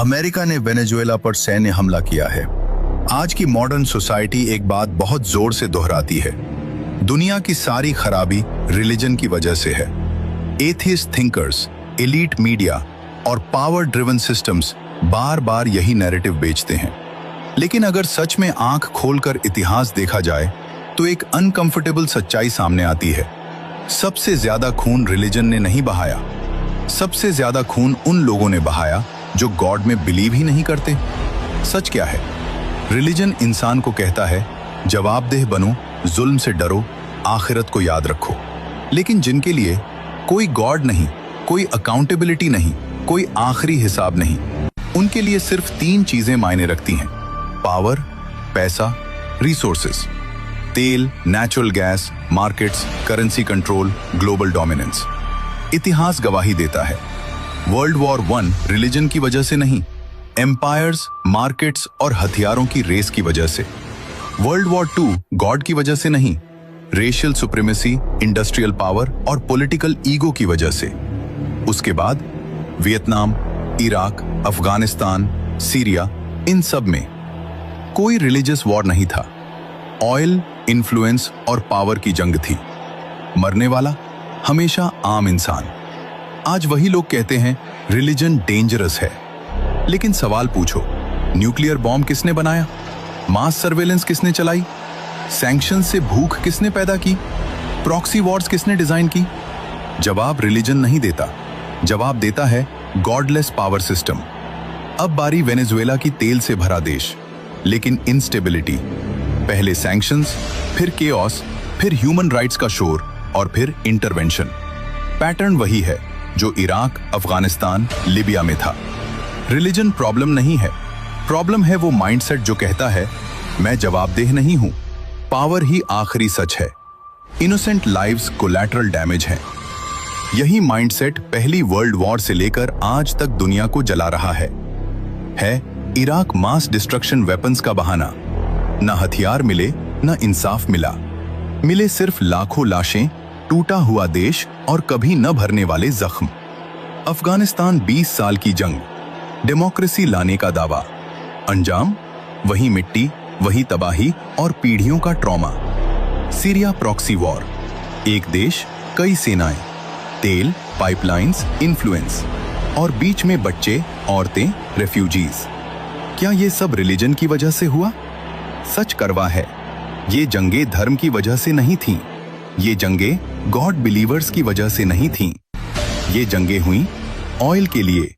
America ने Venezuela पर सैन्य हमला किया है। आज की मॉडर्न सोसाइटी एक बात बहुत जोर से दोहराती है, दुनिया की सारी खराबी रिलीजन की वजह से है। एथियस्ट थिंकर्स, एलीट मीडिया और पावर ड्रिवन सिस्टम्स बार बार यही नैरेटिव बेचते हैं। लेकिन अगर सच में आंख खोलकर इतिहास देखा जाए तो एक अनकंफर्टेबल सच्चाई सामने आती है। सबसे ज्यादा खून रिलीजन ने नहीं बहाया, सबसे ज्यादा खून उन लोगों ने बहाया जो गॉड में बिलीव ही नहीं करते। सच क्या है? रिलीजन इंसान को कहता है जवाबदेह बनो, जुल्म से डरो, आखिरत को याद रखो। लेकिन जिनके लिए कोई गॉड नहीं, कोई अकाउंटेबिलिटी नहीं, कोई आखिरी हिसाब नहीं, उनके लिए सिर्फ 3 चीजें मायने रखती हैं: पावर, पैसा, रिसोर्सेस। तेल, natural gas, markets, currency control, global dominance. इतिहास गवाही देता है, वर्ल्ड वॉर 1 रिलीजन की वजह से नहीं, एम्पायर्स, मार्केट्स और हथियारों की रेस की वजह से। वर्ल्ड वॉर 2 गॉड की वजह से नहीं, रेशियल सुप्रीमेसी, इंडस्ट्रियल पावर और पॉलिटिकल ईगो की वजह से। उसके बाद वियतनाम, इराक, अफगानिस्तान, सीरिया, इन सब में कोई रिलीजियस वॉर नहीं था। ऑयल, इन्फ्लुएंस और पावर की जंग थी। मरने वाला हमेशा आम इंसान। आज वही लोग कहते हैं रिलीजन डेंजरस है। लेकिन सवाल पूछो, न्यूक्लियर बॉम्ब किसने बनाया? मास सर्वेलेंस किसने चलाई? सैंक्शन से भूख किसने पैदा की? प्रॉक्सी वॉर्स किसने डिजाइन की? जवाब रिलीजन नहीं देता, जवाब देता है गॉडलेस पावर सिस्टम। अब बारी वेनेजुएला की तेल से भरा देश, लेकिन इंस्टेबिलिटी। पहले सैंक्शंस, फिर केओस, फिर ह्यूमन राइट्स का शोर और फिर इंटरवेंशन। पैटर्न वही है जो इराक, अफगानिस्तान, लिबिया में था। रिलीजन प्रॉब्लम नहीं है, प्रॉब्लम है वो माइंडसेट जो कहता है मैं जवाबदेह नहीं हूं, पावर ही आखिरी सच है, इनोसेंट लाइव्स कोलैटरल डैमेज हैं। यही माइंडसेट पहली वर्ल्ड वॉर से लेकर आज तक दुनिया को जला रहा है इराक मास डिस्ट्रक्शन वेपन्स का बहाना। न हथियार मिले, न इंसाफ मिला, मिले सिर्फ लाखों लाशें, टूटा हुआ देश और कभी न भरने वाले जख्म। अफगानिस्तान 20 साल की जंग, डेमोक्रेसी लाने का दावा, अंजाम वही मिट्टी, वही तबाही और पीढ़ियों का ट्रॉमा। सीरिया प्रॉक्सी वॉर, एक देश, कई सेनाएं, तेल, पाइपलाइंस, इन्फ्लुएंस और बीच में बच्चे, औरतें, रेफ्यूजीज। क्या ये सब रिलीजन की वजह से हुआ? सच करवा है, ये जंगें धर्म की वजह से नहीं थीं, ये जंगें गॉड बिलीवर्स की वजह से नहीं थीं। ये जंगें हुई ऑयल के लिए,